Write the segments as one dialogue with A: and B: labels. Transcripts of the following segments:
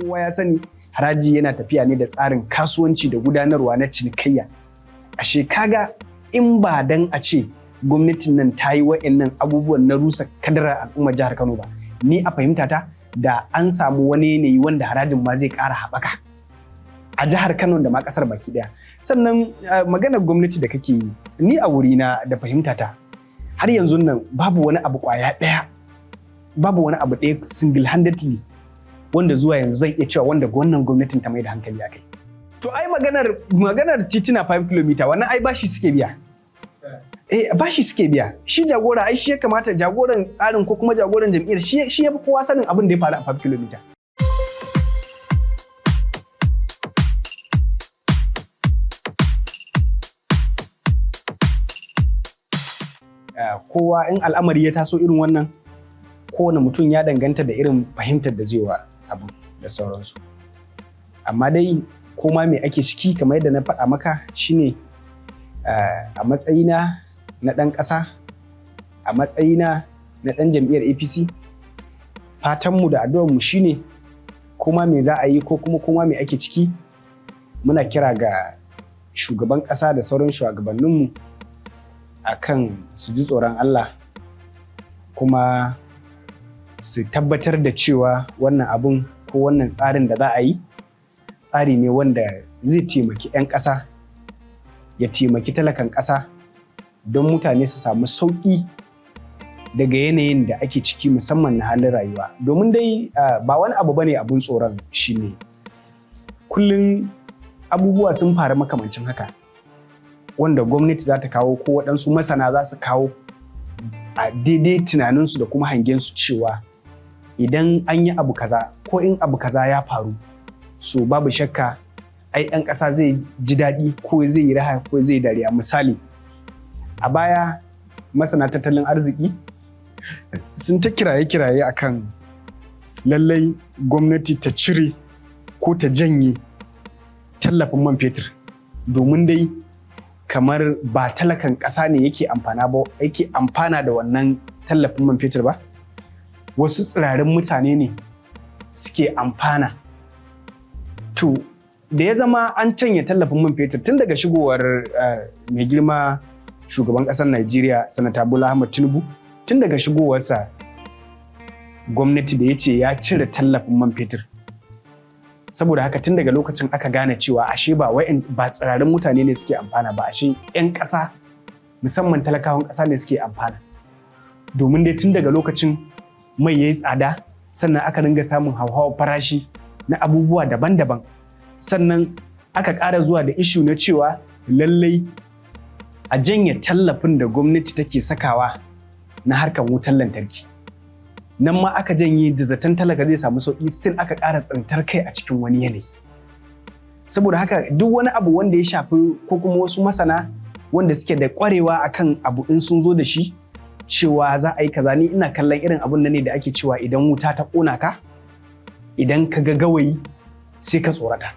A: kowa ya sani haraji yana tafiya ne da tsarin kasuwanci da gudanarwa na cinikayya. Ashe kaga in ba dan a ce gwamnatin nan ta yi wa'annan abubuwan na rusa kadarar al'ummar jihar Kano ba, ni a fahimtata da an samu wani yanayi wanda harajin ma zai ƙara haɓaka a jihar Kano da ma ƙasar baki ɗaya. Sannan maganar gwamnati da kake yi, ni a wurina da fahimtata har yanzu nan babu wani abu ƙwaya ɗaya, babu wani abu ɗaya single handedly wanda zuwa yanzu zai iya cewa wanda wannan gwamnatin ta mai da hankali a kai. To ai maganar titina 5 km wannan ai bashi suke biya. Bashi suke biya. Shi jagora ai shi ya kamata, jagoran tsarin ko kuma jagoran jam'iyyar shi ya fi kowa sanin abin da ya faru a 5 km. Kowa in al'amari ya taso irin wannan, kowane mutum ya danganta da irin fahimtar da zai wa abu da sauransu. Amma dai koma me ake ciki kamar yadda na faɗa maka shine a matsayina na ɗan ƙasa, a matsayina na ɗan jam'iyyar APC, fatanmu da addu'armu shine koma me za a yi ko kuma koma me ake ciki, muna kira ga shugaban ƙasa da sauran shugabanninmu akan su ji tsoron Allah kuma su tabbatar da cewa wannan abun ko wannan tsarin da za a yi tsari ne wanda zai taimaki 'yan ƙasa, ya taimaki talakan ƙasa don mutane su samu sauƙi daga yanayin da ake ciki musamman na halin rayuwa. Domin dai ba wani abu bane abun tsoron shine kullum abubuwa sun faru makamancin haka wanda gwamnati za ta kawo ko waɗansu masana za su kawo a daidai tunaninsu da kuma hangensu cewa idan an yi abu kaza ko in abu kaza ya faru, so babu shakka ai 'yan ƙasa zai ji daɗi ko zai yi raha ko zai dariya. Misali, a baya masana tattalin arziki sun ta kiraye-kiraye akan lallai gwamnati ta cire ko ta janye tallafin man fetur domin dai kamar ba talakan ƙasa ne yake amfana da wannan tallafin man fetur ba, wasu tsirarin mutane ne suke amfana. To da ya zama an canya tallafin man fetur tun daga shigowar mai girma shugaban ƙasar Najeriya Sanata Bola Ahmed Tinubu, tun daga shigowarsa gwamnati da ya ce ya cire tallafin man fetur. Saboda haka tun daga lokacin aka gane cewa ashe ba tsirarin mutane ne suke amfana ba, ashe 'yan ƙasa musamman talakawan ƙasa ne suke amfana. Domin dai tun daga lokacin mai yayi tsada, sannan aka dinga samun hauhawar farashi na abubuwa daban-daban, sannan aka ƙara zuwa da ishu na cewa lallai a janye tallafin da gwamnati take sakawa na harkar wutar lantarki. Nan ma aka janye da zaton talaka zai samu sauƙi, still aka ƙara tsintar kai a cikin wani yanayi. Saboda haka duk wani abu wanda ya shafi ko kuma wasu masana wanda suke da ƙwarewa akan abu in sun zo da shi cewa za a yi kaza, ni ina kallon irin abun nan ne da ake cewa idan wuta ta ƙona ka, idan ka ga gawayi sai ka tsorata.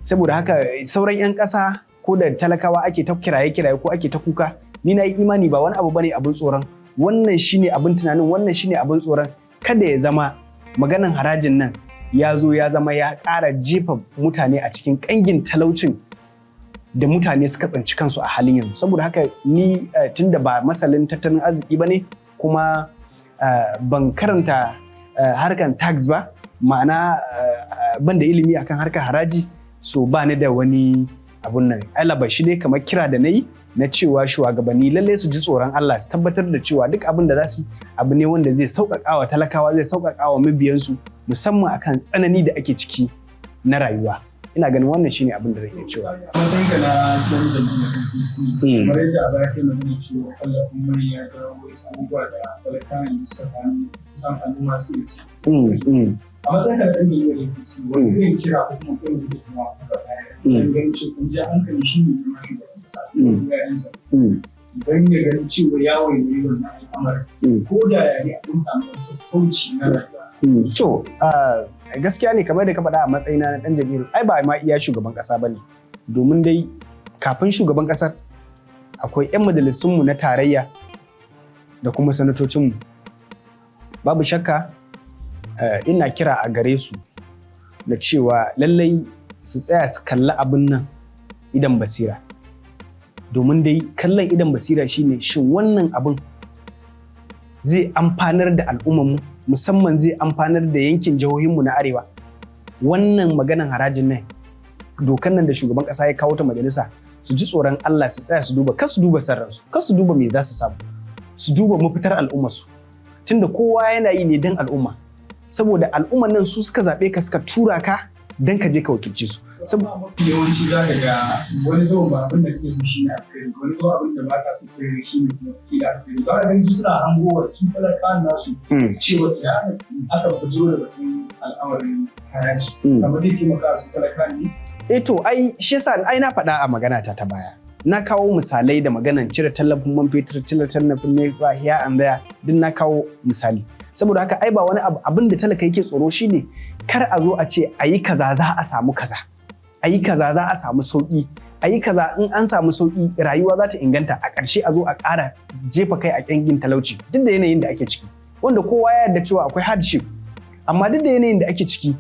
A: Saboda haka sauran 'yan ƙasa ko da talakawa ake ta kiraye-kiraye ko ake ta kuka, ni na yi imani ba wani abu bane abin tsoron. Wannan shine abin tunanin, wannan shine abin tsoron. Kada ya zama maganan harajin nan ya zo ya zama ya ƙara jefa mutane a cikin ƙangin talaucin da mutane suka tsinci kansu a halin yanzu. Saboda haka ni tunda ba masalin tattalin arziki ba ne kuma ban karanta harkan tax ba, ma'ana ban da ilimi akan harkar haraji, so ba ni da wani abun nan. Alaba shi dai kamar kira da na yi na cewa shugabanni lallai su ji tsoron Allah, su tabbatar da cewa duk abin da za su abu ne wanda zai sauƙaƙa wa talakawa, zai sauƙaƙa wa mabiyansu musamman akan tsanani da ake ciki na rayuwa. Ina ganin wannan shine abin da zan iya cewa.
B: Matsayin ka na jan jam'iyyar APC, kamar yadda a baya kai magana cewa tallafin mai ya ga wasu abubuwa da talakawa ne suka gano kusan al'umma su yi ci. A matsayin ka na ɗan jam'iyyar APC, wani irin kira ko kuma irin gudunmawa kuka bayar? Ganin cewa kun ji hankali shi ne na shugaban kasa da yayansa. Idan ya gani cewa ya waiwayi wannan al'amarin, ko da ya ne abin samu sassauci na rayuwa.
A: To, gaskiya ne kamar da ka faɗa a matsayina na ɗan jam'iyyar, ai ba ma iya shugaban ƙasa ba ne. Domin dai kafin shugaban ƙasar akwai 'yan majalisunmu na tarayya da kuma sanatocinmu. Babu shakka ina kira a gare su da cewa lallai su tsaya su kalli abin nan idan basira. Domin dai kallon idan basira shine shin wannan abin zai amfanar da al'ummarmu, musamman zai amfanar da yankin jihohinmu na arewa. Wannan maganan harajin nan, dokan nan da shugaban ƙasa ya kawo ta majalisa, su ji tsoron Allah su tsaya su duba, kar su duba sarransu, kar su duba me za su samu, su duba mafitar al'ummarsu. Tunda kowa yana yi ne don al'umma, saboda al'ummar nan su suka zaɓe ka, suka tura ka don ka je ka wakilce su.
B: Yawanci za ka ga wani zuwa ba abin da ke so shi ne alkhairi, wani zuwa abin da ba ka so sai shi ne kuma kila alkhairi. Ba ga su suna hangowa su talaka nasu cewa idan aka fito da batun al'amarin haraji, amma zai taimaka su talaka ne.
A: To ai shi yasa ai na faɗa a magana ta baya. Na kawo misalai da maganan cire tallafin man fetur, cire tallafin nefa, here and there, duk na kawo misali. Saboda haka ai ba wani abin da talaka yake tsoro shine kar a zo a ce ayi kaza za a samu kaza, ayi kaza za a samu sauki, ayi kaza in an samu sauki rayuwa za ta inganta, a ƙarshe a zo a ƙara jefa kai a ƙangin talauci duk da yanayin da ake ciki, wanda kowa ya yarda cewa akwai hardship, amma duk da yanayin da ake ciki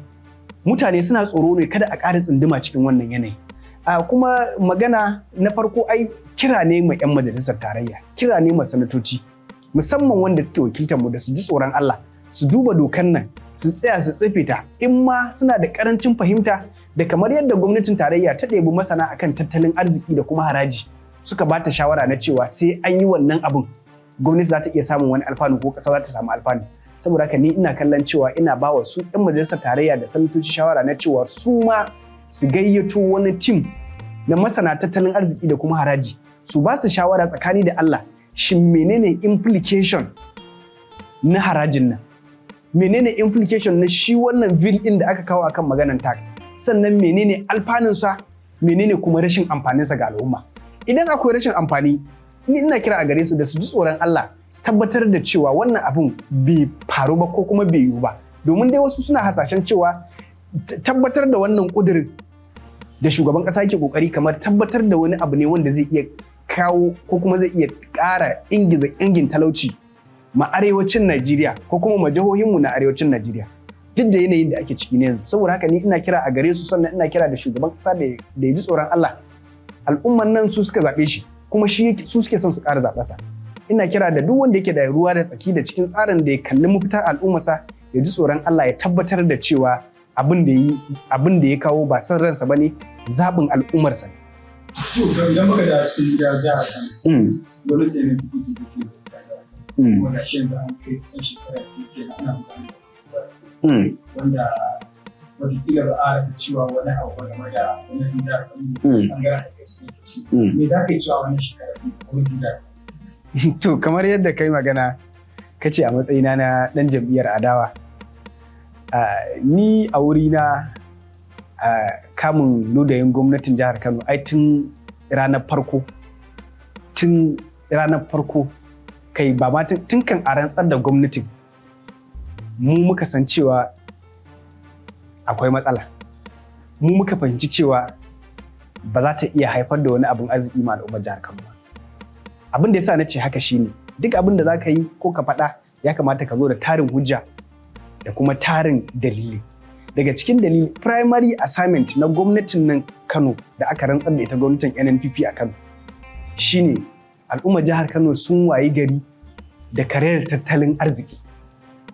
A: mutane suna tsoro ne kada a ƙara tsunduma cikin wannan yanayi. Kuma magana na farko ai kira ne ma 'yan majalisar tarayya, kira ne ma sanatoci, musamman wanda suke wakiltar mu da su ji tsoron Allah, su duba dokan nan, su tsaya su tsefe ta, in ma suna da karancin fahimta da kamar yadda gwamnatin tarayya ta ɗebi masana akan tattalin arziki da kuma haraji suka ba ta shawara na cewa sai an yi wannan abin gwamnati za ta iya samun wani alfanu ko ƙasa za ta samu alfanu. Saboda haka ni ina kallon cewa ina ba wa su 'yan majalisar tarayya da sanatoci shawara na cewa su ma su gayyato wani tim na masana tattalin arziki da kuma haraji, su ba su shawara tsakani da Allah, shin menene implication na harajin nan, menene implication na shi wannan bill din da aka kawo akan maganan tax, sannan menene alfanunsa, menene kuma rashin amfaninsa ga al'umma. Idan akwai rashin amfani, ni ina kira a gare su da su ji tsoron Allah, su tabbatar da cewa wannan abun bai faru ba ko kuma bai yiwu ba, domin dai wasu suna hasashen cewa tabbatar da wannan kudirin da shugaban kasa yake kokari kamar tabbatar da wani abu ne wanda zai iya kawo ko kuma zai iya ƙara ingin talauci ma arewacin Najeriya ko kuma ma jihohinmu na arewacin Najeriya, duk da yanayin da ake ciki ne yanzu. Saboda haka ni ina kira a gare su, sannan ina kira da shugaban kasa da ya ji tsoron Allah. Al'umman nan su suka zaɓe shi, kuma su suke son su ƙara zaɓarsa. Ina kira da duk wanda yake da ruwa da tsaki da cikin tsarin da ya kalli mafitar al'ummarsa ya ji tsoron Allah, ya tabbatar da cewa abin da ya kawo ba son ransa ba ne, zaɓin al'ummarsa.
B: Idan muka da cikin jihar Kano, gwamnati ne ta kuke da wanda shi yanzu an kai kusan shekara ke na ana amfani wanda wataƙila ba a rasa cewa wani abu game da gwamnatin jihar Kano ɓangaren APC. Me za ka yi cewa wannan shekara gwamnatin jihar Kano?
A: To kamar yadda kai magana kace a matsayina na ɗan jam'iyyar adawa, ni a wurina kamun ludayin gwamnatin jihar Kano ai tun ranar farko kai ba ma tun kan a rantsar da gwamnatin mu muka san cewa akwai matsala, mu muka fahimci cewa ba za ta iya haifar da wani abin arziki ma al'ummar jihar Kano ba. Abin da yasa na ce haka shine duk abin da za ka yi ko ka faɗa ya kamata ka zo da tarin hujja da kuma tarin dalili. Daga cikin dalili, primary assignment na gwamnatin nan Kano da aka rantsar da ita gwamnatin NNPP a Kano shine al'ummar jihar Kano sun wayi gari da karayar tattalin arziki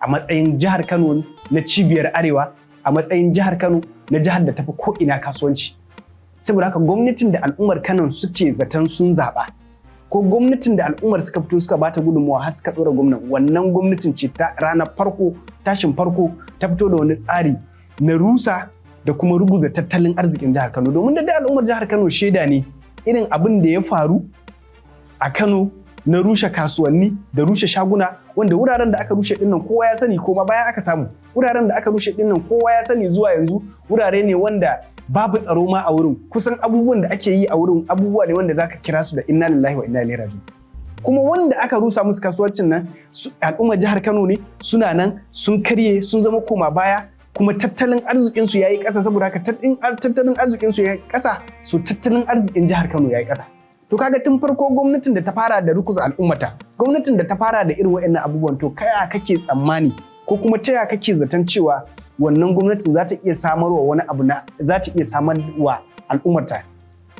A: a matsayin jihar Kano na cibiyar arewa, a matsayin jihar Kano na jihar da tafi ko ina kasuwanci. Saboda haka gwamnatin da al'ummar Kano suke zaton sun zaɓa, ko gwamnatin da al'ummar suka fito suka bata gudunmawa har suka ɗora gwamnan, wannan gwamnatin ce ta ranar farko, tashin farko ta fito da wani tsari na rusa da kuma ruguza tattalin arzikin jihar Kano. Domin da al'ummar jihar Kano shaida ne irin abin da ya faru a Kano na rushe kasuwanni da rushe shaguna, wanda wuraren da aka rushe dinnan kowa ya sani, ko ma bayan aka samu wuraren da aka rushe dinnan kowa ya sani zuwa yanzu wurare ne wanda babu tsaro ma a wurin. Kusan abubuwan da ake yi a wurin abubuwa ne wanda zaka kira su da inna lillahi wa inna ilaihi raji'un. Kuma wanda aka rusa musu kasuwancin nan al'ummar jihar Kano ne, suna nan sun karye, sun zama koma baya, kuma tattalin arzikin su yayi ƙasa. Saboda haka tattalin arzikin su yayi ƙasa, so tattalin arzikin jihar Kano yayi ƙasa. To kaga tun farko gwamnatin da ta fara da rukuza al'ummata, gwamnatin da ta fara da irin waɗannan abubuwan, to kaya kake tsammani ko kuma ta ya kake zaton cewa wannan gwamnatin za ta iya samarwa wani abu za ta iya samarwa al'ummarta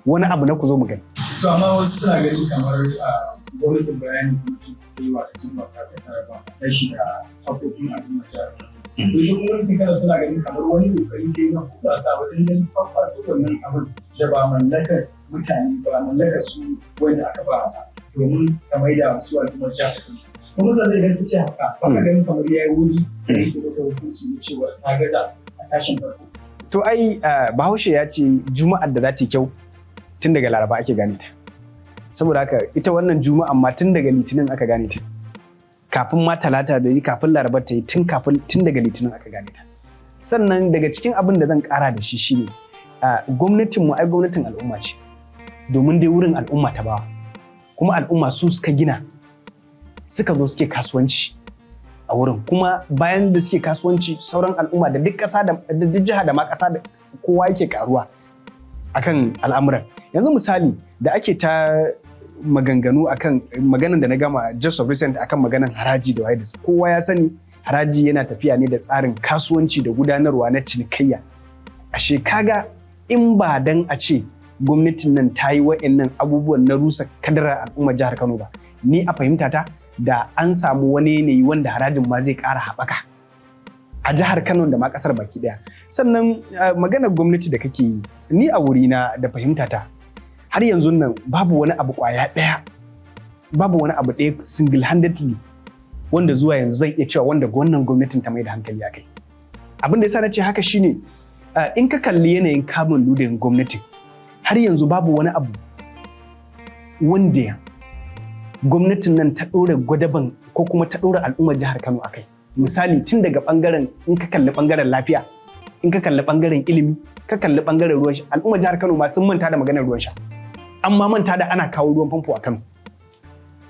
A: wani abu na ku zo mu gani.
B: To amma wasu suna gani kamar gwamnatin bayani da yi wa ta jin baka ta tarafa rashi da haƙoƙin al'ummar jihar. To ita gwamnatin Kano tana ganin kamar wani kokari ke na kuɗa sa wajen ganin fafato wannan abin da ba mallakar mutane ba mallakar su wanda aka ba domin ta maida su al'ummar jihar. Kuma zan idan ta ce haka ba ka ganin kamar ya yi wuri da yake wata hukunci ne cewa ta gaza a tashin farko.
A: To ai Bahaushe ya ce Juma'ar da za ta yi kyau tun daga Laraba ake gane ta. Saboda haka ita wannan Juma'a ma tun daga Litinin aka gane ta. Kafin ma Talata da yi kafin Laraba ta yi tun daga Litinin aka gane ta. Sannan daga cikin abin da zan kara da shi shine gwamnatin mu ai gwamnatin al'umma ce. Domin dai wurin al'umma ta bawa. Kuma al'umma su suka gina suka zo suke kasuwanci a wurin, kuma bayan da suke kasuwanci sauran al'umma da duk ƙasa da duk jiha da ma ƙasa da kowa yake karuwa akan al'amuran. Yanzu misali da ake ta maganganu akan maganan da na gama just of recent akan maganan haraji da waye, kowa ya sani haraji yana tafiya ne da tsarin kasuwanci da gudanarwa na cinikayya. Ashe kaga in ba dan a ce gwamnatin nan ta yi wa'annan abubuwan na rusa kadarar al'ummar jihar Kano ba, ni a fahimta ta da an samu wani yanayi wanda harajin ma zai ƙara haɓaka a jihar Kano da ma ƙasar baki ɗaya. Sannan maganar gwamnati da kake yi, ni a wurina da fahimtata har yanzu nan babu wani abu ƙwaya ɗaya, babu wani abu ɗaya single handedly wanda zuwa yanzu zan iya cewa wanda wannan gwamnatin ta mai da hankali a kai. Abin da yasa na ce haka shine in ka kalli yanayin kamun ludayin gwamnatin har yanzu babu wani abu wanda gwamnatin nan ta ɗora gwadaban ko kuma ta ɗora al'ummar jihar Kano akai. Misali tun daga ɓangaren in ka kalli ɓangaren lafiya, in ka kalli ɓangaren ilimi, ka kalli ɓangaren ruwan sha, al'ummar jihar Kano ma sun manta da maganar ruwan sha. Amma manta da ana kawo ruwan famfo a Kano.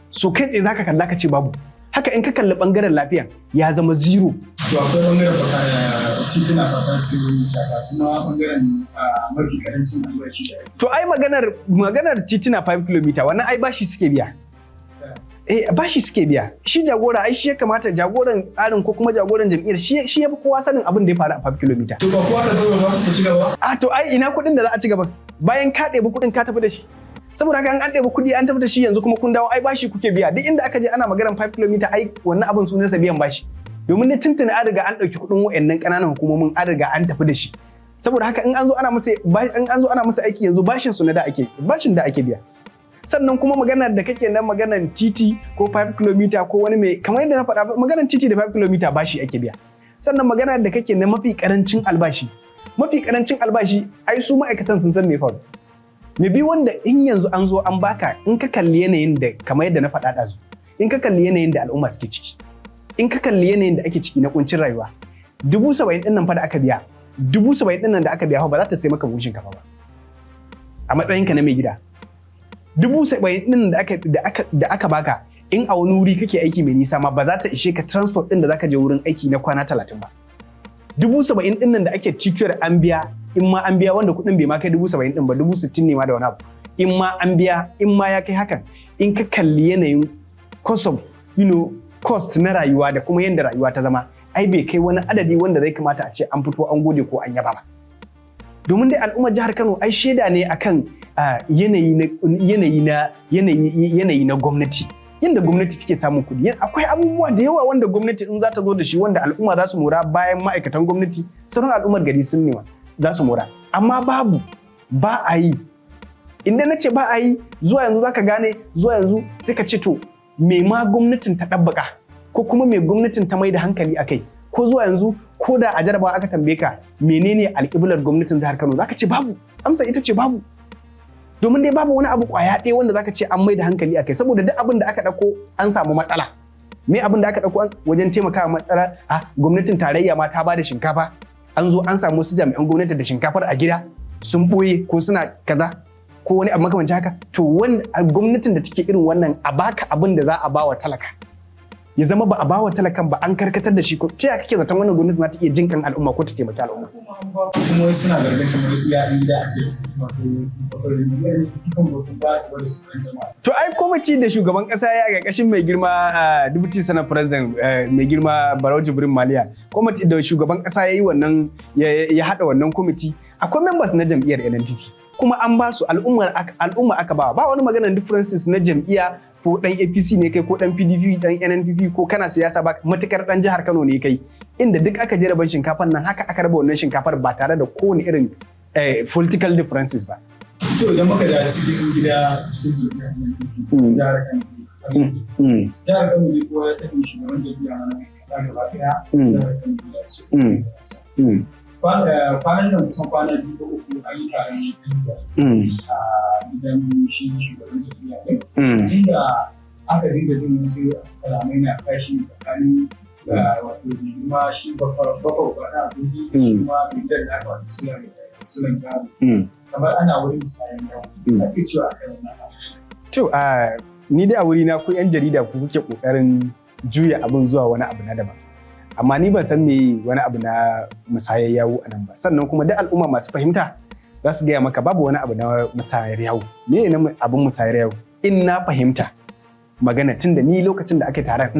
A: So kai tsaye zaka kalla ka ce babu. Haka in ka kalli ɓangaren lafiya ya zama zero.
B: To akwai ɓangaren titina fafar kilomita kuma ɓangaren mafi karancin albashi da.
A: To ai maganar titina 5 km wannan ai bashi suke biya. Bashi suke biya. Shi jagora ai shi ya kamata, jagoran tsarin ko kuma jagoran jam'iyyar shi ya fi kowa sanin abin da ya faru a 5 km.
B: To ba kowa ka zo ba ka ci gaba?
A: To ai ina kuɗin da za a ci gaba bayan ka ɗebi kuɗin ka tafi da shi. Saboda haka an ɗebi kuɗi an tafi da shi yanzu kuma kun dawo ai bashi kuke biya. Duk inda aka je ana maganar 5 km ai wannan abin sunansa biyan bashi. Domin ne tuntuni an riga an ɗauki kuɗin wa'annan ƙananan hukumomin an riga an tafi da shi. Saboda haka in an zo ana musu aiki yanzu bashin da ake biya. Sannan kuma maganar da kake nan maganar titi ko 5 km ko wani mai kamar yadda na faɗa maganar titi da 5 km bashi ake biya. Sannan maganar da kake na mafi karancin albashi ai su ma'aikatan sun san me faru. Me bi wanda in yanzu an zo an baka in ka kalli yanayin da kamar yadda na faɗa ɗazu, in ka kalli yanayin da al'umma suke ciki, in ka kalli yanayin da ake ciki na kuncin rayuwa, 70,000 ɗin nan fa da aka biya, 70,000 ɗin nan da aka biya fa ba za ta sai maka buhun shinkafa ba. A matsayinka na mai gida. 70,000 ɗin da aka baka in a wani wuri kake aiki mai nisa ma ba za ta ishe ka transport ɗin da zaka je wurin aiki na kwana 30 ba. 70,000 ɗin nan da ake cikiyar an biya, in ma an biya wanda kuɗin bai ma kai 70,000 ɗin ba, 60,000 ne ma da wani abu. In ma an biya, in ma ya kai hakan, in ka kalli yanayin cost na rayuwa da kuma yadda rayuwa ta zama, ai bai kai wani adadi wanda zai kamata a ce an fito an gode ko an yaba ba. Domin dai al'ummar jihar Kano ai shaida ne akan yanayi na gwamnati. Yanda gwamnati take samun kuɗi, akwai abubuwa da yawa wanda gwamnati in za ta zo da shi wanda al'umma za su mora bayan ma'aikatan gwamnati, sauran al'ummar gari sun nema za su mora. Amma ba a yi. Inda na ce ba a yi, zuwa yanzu za ka gane, zuwa yanzu sai ka ce to me ma gwamnatin ta ɗabbaka ko kuma me gwamnatin ta mai da hankali a kai, ko zuwa yanzu ko da a jarabawa aka tambaye ka menene alƙiblar gwamnatin jihar Kano, zaka ce babu. Amsa ita ce babu. Domin dai babu wani abu ƙwaya ɗaya wanda zaka ce an mai da hankali a kai, saboda duk abin da aka ɗauko an samu matsala. Me abin da aka ɗauko wajen taimakawa matsala? Gwamnatin tarayya ma ta bada shinkafa, an zo an samu su jami'an gwamnati da shinkafar a gida sun ɓoye ko suna kaza ko wani abu makamancin haka. To gwamnatin da take irin wannan a baka abin da za a ba wa talaka ya zama ba a bawa talakan ba an karkatar da shi ko ta kake zaton wannan gwamnati za ta iya jin kan al'umma ko ta taimaki al'umma
B: kuma wasu suna gargaɗin kamar iya inda ake
A: to ai kwamiti da shugaban kasa ya a ƙarƙashin mai girma deputy senate president mai girma Barau Jibrin Maliya kwamiti da shugaban kasa ya yi wannan ya haɗa wannan kwamiti akwai members na jam'iyyar NNPP kuma an ba su al'umma aka ba wani maganar differences na jam'iyya ko dan APC ne kai ko dan PDP dan NNPP ko kana siyasa ba matukar dan jihar Kano ne kai inda duk aka je rabon shinkafar nan haka aka raba wannan shinkafar ba tare da kowane irin political differences ba.
B: To idan muka da cikin gida cikin jihar Kano jihar Kano ne kowa ya sani shugaban jam'iyya na kasa gaba daya jihar Kano ya ce kwanan nan kusan kwana 2 ko 3 an yi taron a gidan shi shugaban jam'iyya ɗin inda aka dinga jin wasu kalamai na kashi tsakanin wato girma shi bakwai na abuji kuma bindar da aka wata sulan gado kamar ana wurin misayen yau sake cewa a kan wannan
A: to ni dai a wuri na ku yan jarida ku kuke kokarin juya abin zuwa wani abu na daban amma ni ban san me wani abu na musayar yawo a nan ba sannan kuma duk al'umma masu fahimta za su gaya maka babu wani abu na musayar yawo me ne abin musayar yawo in na fahimta magana tun da ni lokacin da aka taron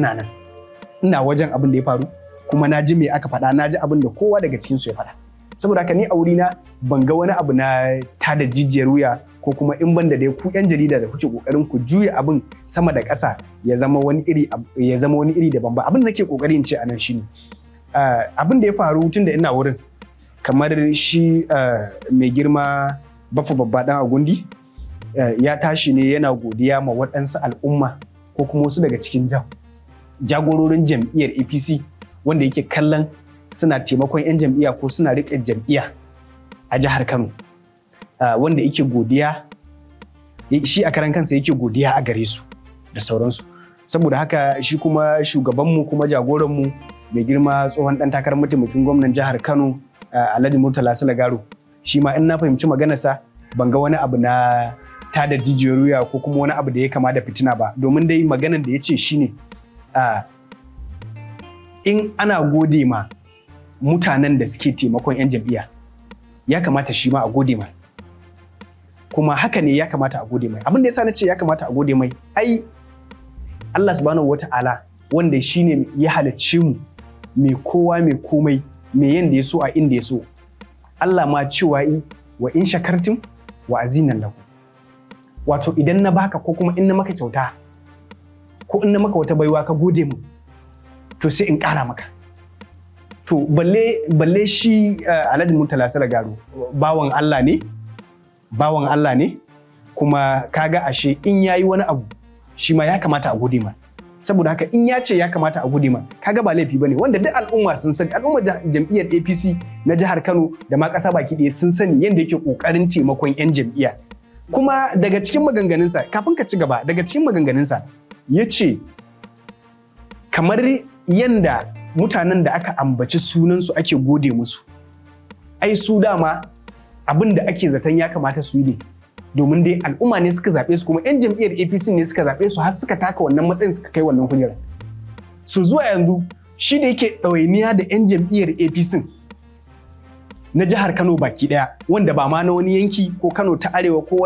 A: ina wajen abin da ya faru kuma na ji me aka faɗa na ji abin da kowa daga cikin su ya faɗa saboda haka ni a wurina ban ga wani abu na tada jijiyar wuya ko kuma in ban da dai ku yan jarida da kuke kokarin ku juya abin sama da ƙasa ya zama wani iri daban ba abin da nake kokari in ce anan shine abin da ya faru tun da ina wurin kamar shi mai girma Baffa Babba dan Agundi ya tashi ne yana godiya ma waɗansu al'umma ko kuma wasu daga cikin jagororin jam'iyyar APC wanda yake kallon suna taimakon 'yan jam'iyya ko suna riƙe jam'iyya a jihar Kano wanda yake godiya shi a karan kansa yake godiya a gare su da sauransu saboda haka shi kuma shugabanmu kuma jagoranmu mai girma tsohon ɗan takarar mataimakin gwamnan jihar Kano Alhaji Murtala Sulagaro shi ma in na fahimci maganarsa ban ga wani abu na tada jijiyar wuya ko kuma wani abu da ya kama da fitina ba domin dai maganar da ya ce shine in ana gode ma mutanen da suke taimakon 'yan jam'iyya ya kamata shi ma a gode mai kuma haka ne ya kamata a gode mai abin da yasa na ce ya kamata a gode mai ai Allah subhanahu wata'ala wanda shine ya halicce mu mai kowa mai komai mai yanda ya so a inda ya so Allah ma cewa wa in shakartum wa azinan lahu wato idan na baka ko kuma in na maka kyauta ko in na maka wata baiwa ka gode mu to sai in ƙara maka to balle shi Alhaji Murtala Sulagaro bawan Allah ne kuma kaga ashe in yayi wani abu shi ma ya kamata a gode ma saboda haka in ya ce ya kamata a gode ma kaga ba laifi bane wanda duk al'umma sun sani al'umma jam'iyyar APC na jihar Kano da ma ƙasa baki ɗaya sun sani yanda yake ƙoƙarin taimakon 'yan jam'iyya kuma daga cikin maganganunsa kafin ka ci gaba daga cikin maganganunsa ya ce kamar yanda mutanen da aka ambaci sunansu ake gode musu ai su dama abin da ake zaton ya kamata su yi ne domin dai al'umma ne suka zaɓe su kuma 'yan jam'iyyar APC ne suka zaɓe su har suka taka wannan matsayin suka kai wannan kujerar su zuwa yanzu shi da yake ɗawainiya da 'yan jam'iyyar APC na jihar Kano baki ɗaya wanda ba ma na wani yanki ko Kano ta Arewa ko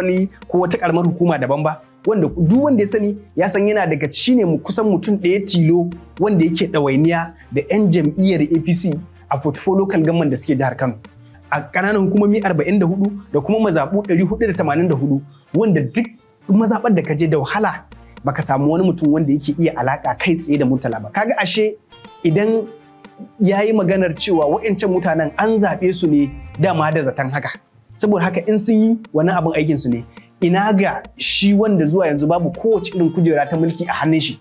A: wata ƙaramar hukuma daban ba wanda duk wanda ya sani ya san yana daga shine kusan mutum ɗaya tilo wanda yake ɗawainiya da 'yan jam'iyyar APC a 44 local government da suke jihar Kano a ƙananan hukumomi 44 da kuma mazaɓu 484 wanda duk mazaɓar da ka je da wahala baka samu wani mutum wanda yake iya alaƙa kai tsaye da Murtala ba kaga ashe idan ya yi maganar cewa waɗancan mutanen an zaɓe su ne dama da zaton haka saboda haka in sun yi wani abin aikin su ne ina ga shi wanda zuwa yanzu babu kowace irin kujera ta mulki a hannun shi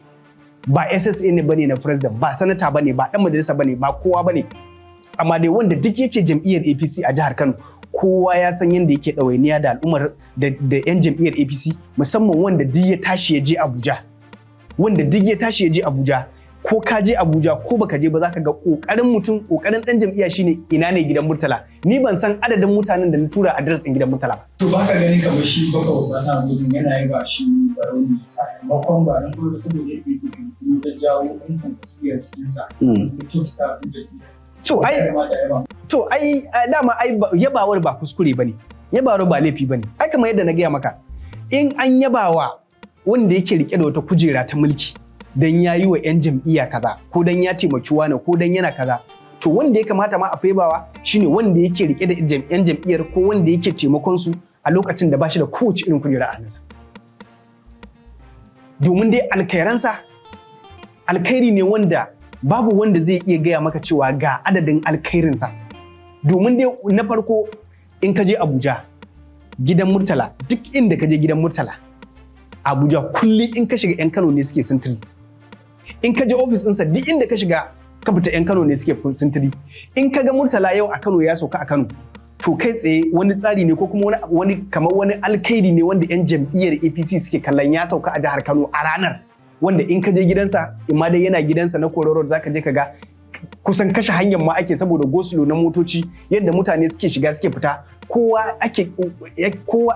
A: ba SSA ne bane na president ba sanata bane ba dan majalisa bane ba kowa bane amma dai wanda duk yake jam'iyyar APC a jihar Kano kowa ya san yadda yake ɗawainiya da al'ummar da 'yan jam'iyyar APC musamman wanda duk ya tashi ya je Abuja ko ka je Abuja ko baka je ba za ka ga ƙoƙarin ɗan jam'iyya shine ina ne gidan Murtala. Ni ban san adadin mutanen da na tura address ɗin gidan Murtala ba.
B: To ba ka ganin kamar shi baka na gudun yana yi ba shi barauni sakamakon ba don kuma saboda yake yi da jawo ɗan kwanfasiyar jikinsa da kyautata ɗin jam'iyya.
A: To ai dama ai yabawar ba kuskure bane. Yabawar ba laifi bane. Ai kamar yadda na gaya maka in an yabawa wanda yake rike da wata kujera ta mulki dan ya yi wa 'yan jam'iyya kaza ko dan ya taimaki wani ko dan yana kaza, to wanda ya kamata ma a faibawa shine wanda yake rike da 'yan jam'iyyar ko wanda yake taimakon su a lokacin da ba shi da kowace irin kujera a hannunsa. Domin dai alkhairansa alkhairi ne wanda babu wanda zai iya gaya maka cewa ga adadin alkhairinsa. Domin dai na farko in ka je Abuja gidan Murtala, duk inda ka je gidan Murtala Abuja kullum in ka shiga 'yan Kano ne suke sintiri. In ka je ofis ɗinsa duk inda ka shiga ka fita 'yan Kano ne suke sintiri. In ka ga Murtala yau a Kano ya sauka a Kano, to kai tsaye wani tsari ne ko kuma wani alkhairi ne wanda 'yan jam'iyyar APC suke kallon ya sauka a jihar Kano a ranar. Wanda in ka je gidansa, in ma dai yana gidansa na Kororo za ka je ka ga kusan kashe hanyar ma ake saboda gosulo na motoci yadda mutane suke shiga suke fita, kowa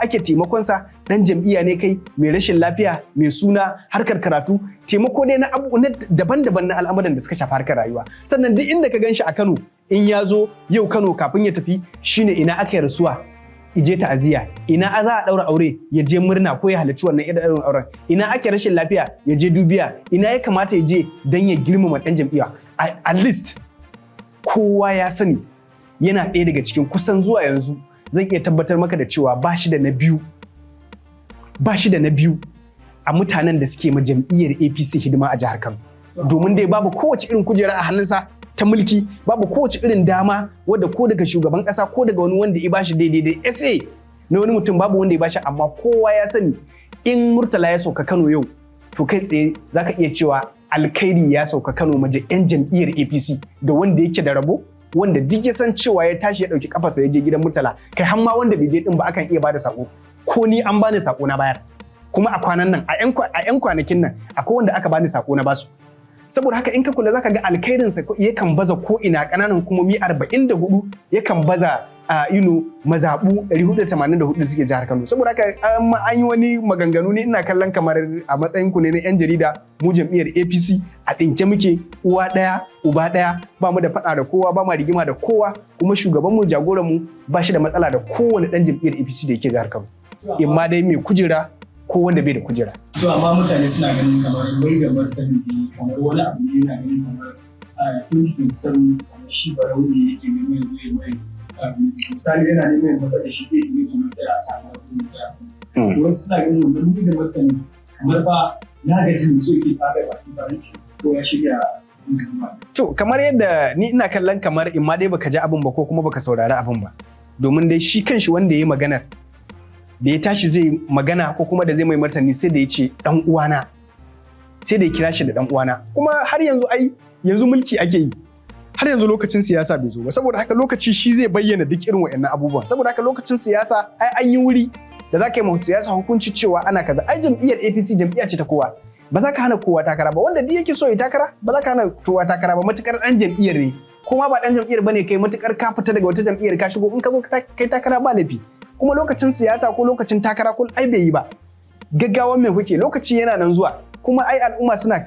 A: ake taimakonsa. Dan jam'iyya ne kai, mai rashin lafiya, mai suna, harkar karatu, taimako dai na abu daban-daban na al'amuran da suka shafi harkar rayuwa. Sannan duk inda ka ganshi a Kano in ya zo yau Kano kafin ya tafi shine ina aka yi rasuwa ije ta'aziyya, ina za a daura aure ya je murna ko ya halarci wannan irin auren, ina ake rashin lafiya ya je dubiya, ina ya kamata ya je dan ya girmama dan jam'iyya. At least kowa ya sani yana ɗaya daga cikin kusan zuwa yanzu zan iya tabbatar maka da cewa ba shi da na biyu a mutanen da suke ma jam'iyyar APC hidima a jihar Kano. Domin dai babu kowace irin kujera a hannunsa ta mulki, babu kowace irin dama wadda ko daga shugaban ƙasa ko daga wani wanda ya bashi daidai SA na wani mutum babu wanda ya bashi, amma kowa ya sani in Murtala ya sauka Kano yau to kai tsaye zaka iya cewa alkhairi ya sauka Kano maje 'yan jam'iyyar APC da wanda yake da rabo, wanda duk ya san cewa ya tashi ya dauki kafarsa ya je gidan Murtala, kai har ma wanda bai je din ba akan iya bada sako. Ko ni an bani sako na bayar, kuma a kwanan nan a 'yan kwanakin nan akwai wanda aka bani sako na basu. Saboda haka in ka kula zaka ga alkhairinsa yakan baza ko ina ƙananan hukumomi 44 yakan baza mazaɓu 484 suke jihar Kano. Saboda haka an yi wani maganganu ne ina kallon kamar a matsayin ku ne na 'yan jarida, mu jam'iyyar APC a ɗinke muke, uwa ɗaya uba ɗaya, ba mu da faɗa da kowa, ba mu rigima da kowa, kuma shugabanmu jagoranmu ba shi da matsala da kowane ɗan jam'iyyar APC da yake jihar Kano. In ma dai mai kujera ko wanda bai da kujera.
B: To amma mutane suna ganin kamar mai da martani kamar wani abu ne, yana ganin kamar tun da san shi barau ne yake neman mai misali yana neman masa da shi ke ne kuma sai a tana kuma wasu suna ganin wannan mai da martani kamar ba ya gaji so yake fada baki faranci ko ya shirya.
A: To kamar yadda ni ina kallon kamar in ma dai baka ji abin ba ko kuma baka saurari abin ba, domin dai shi kanshi wanda ya yi maganar da ya tashi zai magana ko kuma da zai mai martani sai da ya ce dan uwana, sai da ya kira shi da dan uwana. Kuma har yanzu mulki ake yi, har yanzu lokacin siyasa bai zo ba, saboda haka lokaci shi zai bayyana duk irin waɗannan abubuwan. Saboda haka lokacin siyasa an yi wuri da za ka yi ma siyasa hukunci cewa ana kaza. Ai jam'iyyar APC jam'iyya ce ta kowa, ba za ka hana kowa takara ba, wanda duk yake so ya takara ba za ka hana kowa takara ba, matukar dan jam'iyyar ne. Kuma ba dan jam'iyyar bane kai, matukar ka fita daga wata jam'iyyar ka shigo, in ka zo kai takara ba laifi. Kuma lokacin siyasa ko lokacin takara ko ai bai yi ba, gaggawan mai kuke, lokaci yana nan zuwa, kuma ai al'umma suna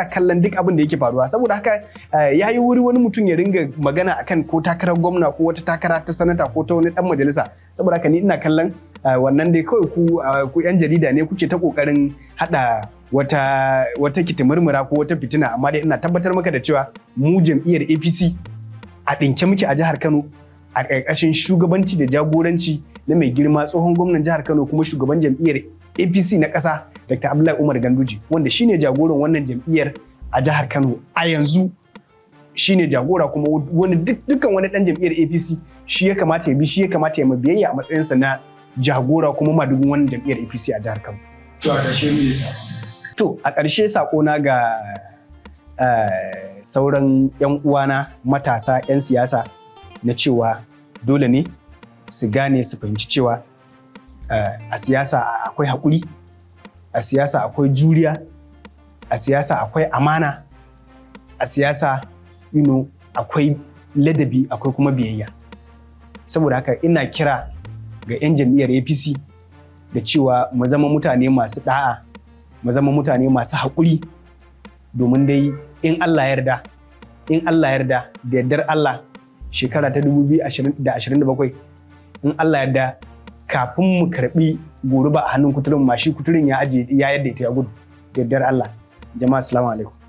A: kallon duk abin da yake faruwa. Saboda haka ya yi wuri wani mutum ya ringa magana akan ko takarar gwamna ko wata takara ta sanata ko ta wani dan majalisa. Saboda haka ni ina kallon wannan dai kawai ku 'yan jarida ne kuke ta kokarin hada wata kitimurmura ko wata fitina, amma dai ina tabbatar maka da cewa mu jam'iyyar APC a ɗinke muke a jihar Kano, a ƙarƙashin shugabanci da jagoranci na mai girma tsohon gwamnan jihar Kano kuma shugaban jam'iyyar APC na ƙasa Dr. Abdullahi Umar Ganduje, wanda shine jagoran wannan jam'iyyar a jihar Kano a yanzu, shine jagora, kuma wani dukkan wani ɗan jam'iyyar APC shi ya kamata ya bi, shi ya kamata ya biyayya a matsayinsa na jagora kuma madugun wannan jam'iyyar APC a jihar Kano.
B: To a ƙarshe me yasa?
A: To a ƙarshe sakona ga sauran 'yan uwana matasa 'yan siyasa na cewa dole ne su gane su fahimci cewa a siyasa akwai haƙuri, a siyasa akwai juriya, a siyasa akwai amana, a siyasa akwai ladabi akwai kuma biyayya. Saboda haka ina kira ga 'yan jam'iyyar APC da cewa mu zama mutane masu da'a, mu zama mutane masu haƙuri, domin dai in Allah yarda da yardar Allah shekara ta 2027 in Allah yarda kafin mu karɓi goruba a hannun kuturin mashi kuturin ya yadda ita ya gudu da yardar Allah. Jama'a assalamu alaikum.